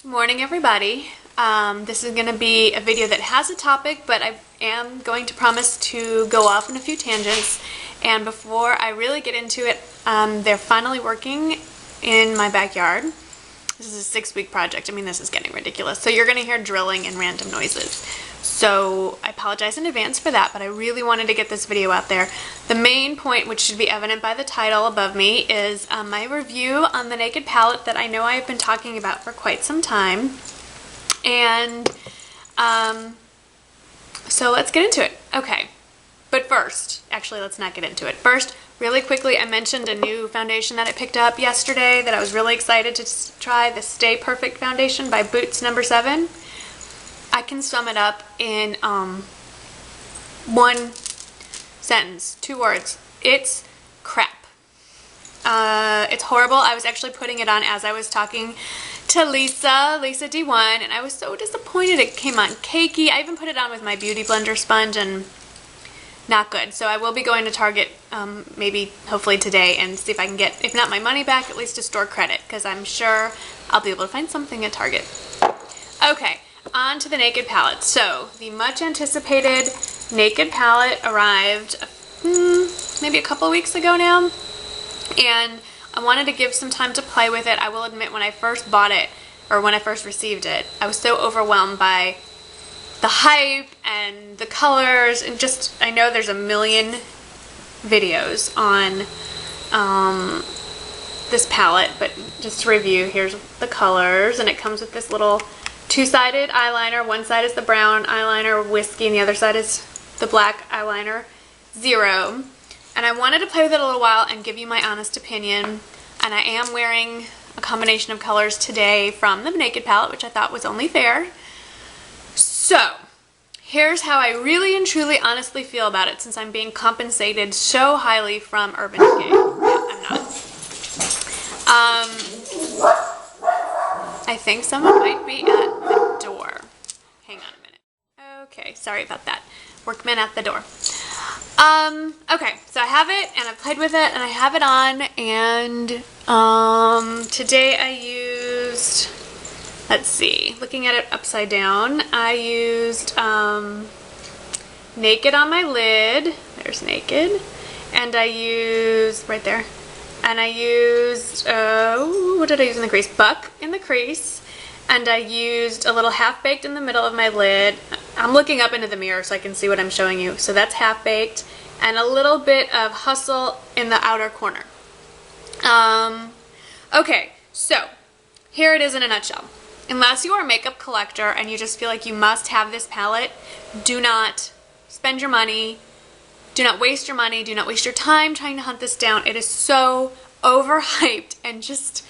Morning, everybody. This is going to be a video that has a topic, but I am going to promise to go off on a few tangents. And before I really get into it, they're finally working in my backyard. This is a 6-week project. I mean, this is getting ridiculous. So you're going to hear drilling and random noises. So I apologize in advance for that, but I really wanted to get this video out there. The main point, which should be evident by the title above me, is my review on the Naked palette that I know I've been talking about for quite some time. And so let's get into it. Okay, but first, actually let's not get into it. First, really quickly, I mentioned a new foundation that I picked up yesterday that I was really excited to try, the Stay Perfect foundation by Boots No. 7. I can sum it up in one sentence, 2 words. It's crap. It's horrible. I was actually putting it on as I was talking to Lisa D1, and I was so disappointed. It came on cakey. I even put it on with my Beauty Blender sponge, and not good. So I will be going to Target maybe hopefully today and see if I can get, if not my money back, at least a store credit, because I'm sure I'll be able to find something at Target. Okay. On to the Naked palette. So, the much anticipated Naked palette arrived maybe a couple weeks ago now, and I wanted to give some time to play with it. I will admit, when I first bought it, or when I first received it, I was so overwhelmed by the hype and the colors, and just, I know there's a million videos on this palette, but just to review, here's the colors, and it comes with this little 2-sided eyeliner. One side is the brown eyeliner, Whiskey, and the other side is the black eyeliner, Zero. And I wanted to play with it a little while and give you my honest opinion. And I am wearing a combination of colors today from the Naked palette, which I thought was only fair. So, here's how I really and truly honestly feel about it, since I'm being compensated so highly from Urban Decay. Yeah, I'm not. I think someone might be at the door. Hang on a minute. Okay, sorry about that. Workman at the door. Okay, so I have it, and I've played with it, and I have it on, and today I used, let's see, looking at it upside down, I used Naked on my lid. There's Naked. And I used, right there, and I used, what did I use in the crease? Buck in the crease. And I used a little Half-Baked in the middle of my lid. I'm looking up into the mirror so I can see what I'm showing you. So that's Half-Baked. And a little bit of Hustle in the outer corner. Okay, so here it is in a nutshell. Unless you are a makeup collector and you just feel like you must have this palette, do not spend your money. Do not waste your money. Do not waste your time trying to hunt this down. It is so overhyped and just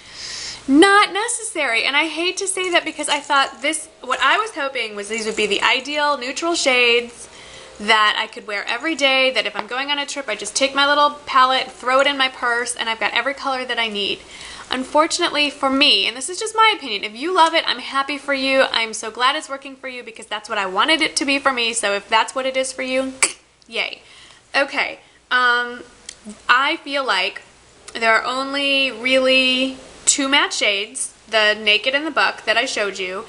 not necessary. And I hate to say that, because I thought this, what I was hoping was these would be the ideal neutral shades that I could wear every day, that if I'm going on a trip, I just take my little palette, throw it in my purse, and I've got every color that I need. Unfortunately for me, and this is just my opinion, if you love it, I'm happy for you. I'm so glad it's working for you, because that's what I wanted it to be for me. So if that's what it is for you, yay. Okay, I feel like there are only really 2 matte shades, the Naked and the Buck that I showed you.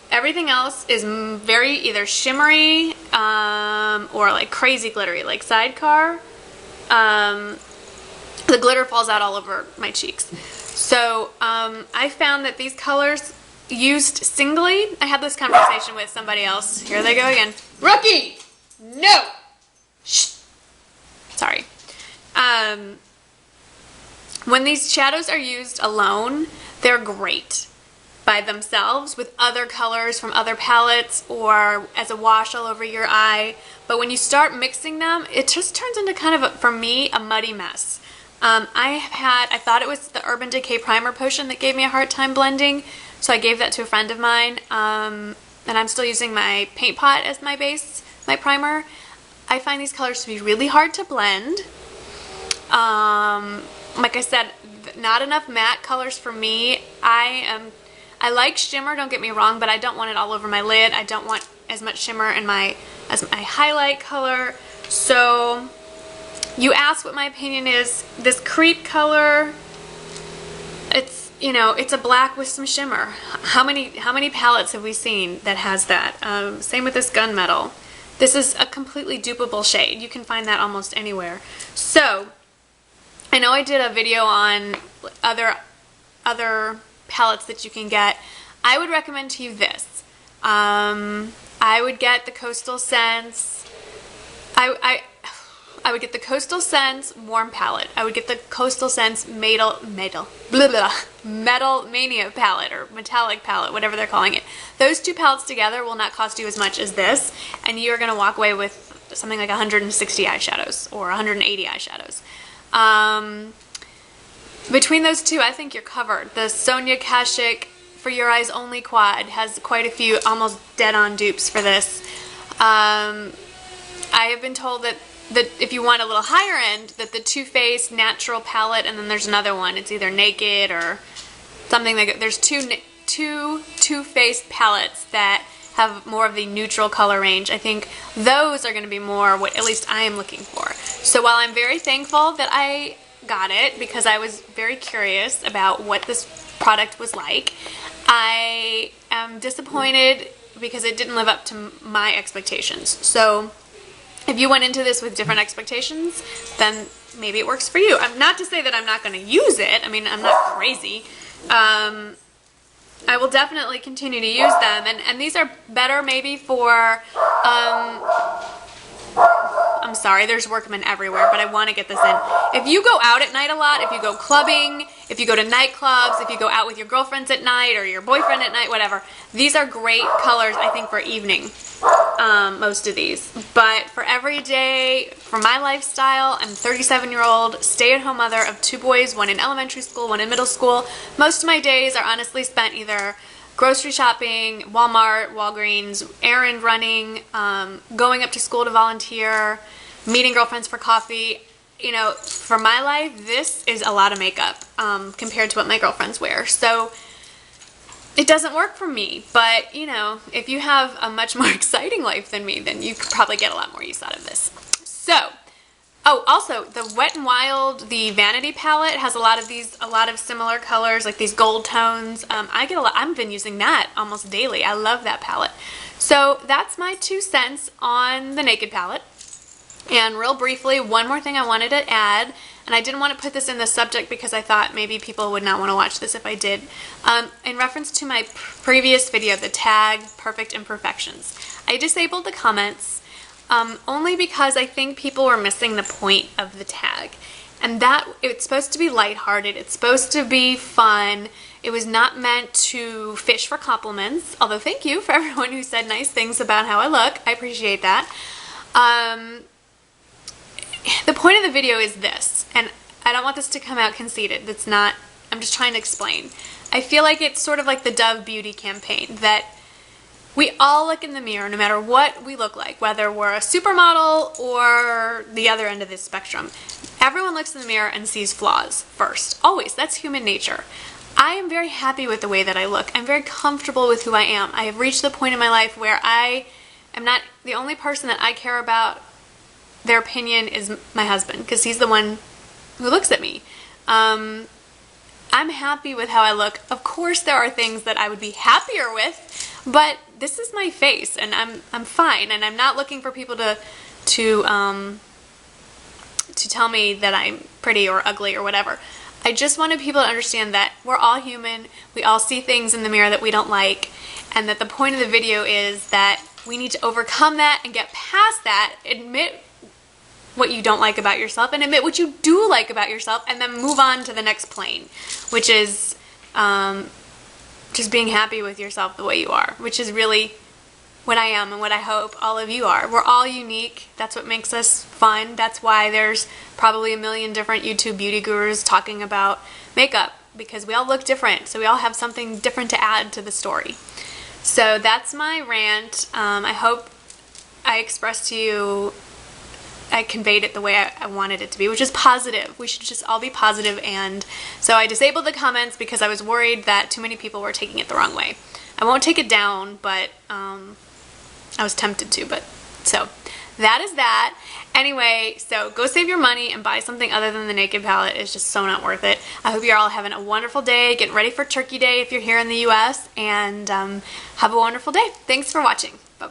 Everything else is very either shimmery or like crazy glittery, like Sidecar. The glitter falls out all over my cheeks. So I found that these colors used singly, I had this conversation with somebody else. Here they go again. Rookie! No! Shh. Sorry. When these shadows are used alone, they're great by themselves with other colors from other palettes or as a wash all over your eye. But when you start mixing them, it just turns into kind of, for me, a muddy mess. I thought it was the Urban Decay Primer Potion that gave me a hard time blending, so I gave that to a friend of mine. And I'm still using my Paint Pot as my base, my primer. I find these colors to be really hard to blend. Like I said, not enough matte colors for me. I like shimmer, don't get me wrong, but I don't want it all over my lid. I don't want as much shimmer in as my highlight color. So you asked what my opinion is. This creep color, you know, it's a black with some shimmer. How many palettes have we seen that has that? Same with this Gunmetal. This is a completely dupeable shade. You can find that almost anywhere. So, I know I did a video on other palettes that you can get. I would recommend to you this. I would get the Coastal Scents. I would get the Coastal Scents Warm Palette. I would get the Coastal Scents Metal Mania Palette, or Metallic Palette, whatever they're calling it. Those two palettes together will not cost you as much as this, and you're going to walk away with something like 160 eyeshadows or 180 eyeshadows. Between those two, I think you're covered. The Sonia Kashuk For Your Eyes Only Quad has quite a few almost dead-on dupes for this. I have been told that if you want a little higher end, that the Too Faced Natural Palette, and then there's another one, it's either Naked or something like that. There's two Too Faced palettes that have more of the neutral color range. I think those are going to be more what at least I am looking for. So while I'm very thankful that I got it, because I was very curious about what this product was like, I am disappointed because it didn't live up to my expectations. So if you went into this with different expectations, then maybe it works for you. Not to say that I'm not going to use it. I mean, I'm not crazy. I will definitely continue to use them. And these are better maybe for, I'm sorry, there's workmen everywhere, but I want to get this in. If you go out at night a lot, if you go clubbing, if you go to nightclubs, if you go out with your girlfriends at night or your boyfriend at night, whatever, these are great colors, I think, for evening. Most of these. But for every day, for my lifestyle, I'm a 37-year-old stay-at-home mother of 2 boys, one in elementary school, one in middle school. Most of my days are honestly spent either grocery shopping, Walmart, Walgreens, errand running, going up to school to volunteer, meeting girlfriends for coffee. You know, for my life, this is a lot of makeup compared to what my girlfriends wear. So it doesn't work for me, but, you know, if you have a much more exciting life than me, then you could probably get a lot more use out of this. So, oh, also, the Wet n Wild, the Vanity palette has a lot of similar colors, like these gold tones. I've been using that almost daily. I love that palette. So that's my 2 cents on the Naked palette. And real briefly, one more thing I wanted to add, and I didn't want to put this in the subject because I thought maybe people would not want to watch this if I did. In reference to my previous video, the tag Perfect Imperfections, I disabled the comments only because I think people were missing the point of the tag. And that it's supposed to be lighthearted, it's supposed to be fun. It was not meant to fish for compliments, although thank you for everyone who said nice things about how I look. I appreciate that. The point of the video is this, and I don't want this to come out conceited. That's not, I'm just trying to explain. I feel like it's sort of like the Dove Beauty campaign, that we all look in the mirror no matter what we look like, whether we're a supermodel or the other end of this spectrum. Everyone looks in the mirror and sees flaws first. Always. That's human nature. I am very happy with the way that I look. I'm very comfortable with who I am. I have reached the point in my life where I am not the only person that I care about. Their opinion is my husband, because he's the one who looks at me. I'm happy with how I look. Of course there are things that I would be happier with, but this is my face, and I'm fine, and I'm not looking for people to tell me that I'm pretty or ugly or whatever. I just wanted people to understand that we're all human, we all see things in the mirror that we don't like, and that the point of the video is that we need to overcome that and get past that, admit what you don't like about yourself, and admit what you do like about yourself, and then move on to the next plane, which is just being happy with yourself the way you are, which is really what I am and what I hope all of you are. We're all unique. That's what makes us fun. That's why there's probably a million different YouTube beauty gurus talking about makeup, because we all look different, so we all have something different to add to the story. So that's my rant. I hope I expressed to you, I conveyed it the way I wanted it to be, which is positive. We should just all be positive, and so I disabled the comments because I was worried that too many people were taking it the wrong way. I won't take it down, but I was tempted to, but so that is that. Anyway, so go save your money and buy something other than the Naked palette. It's just so not worth it. I hope you're all having a wonderful day. Get ready for Turkey Day if you're here in the US, and have a wonderful day. Thanks for watching. Bye-bye.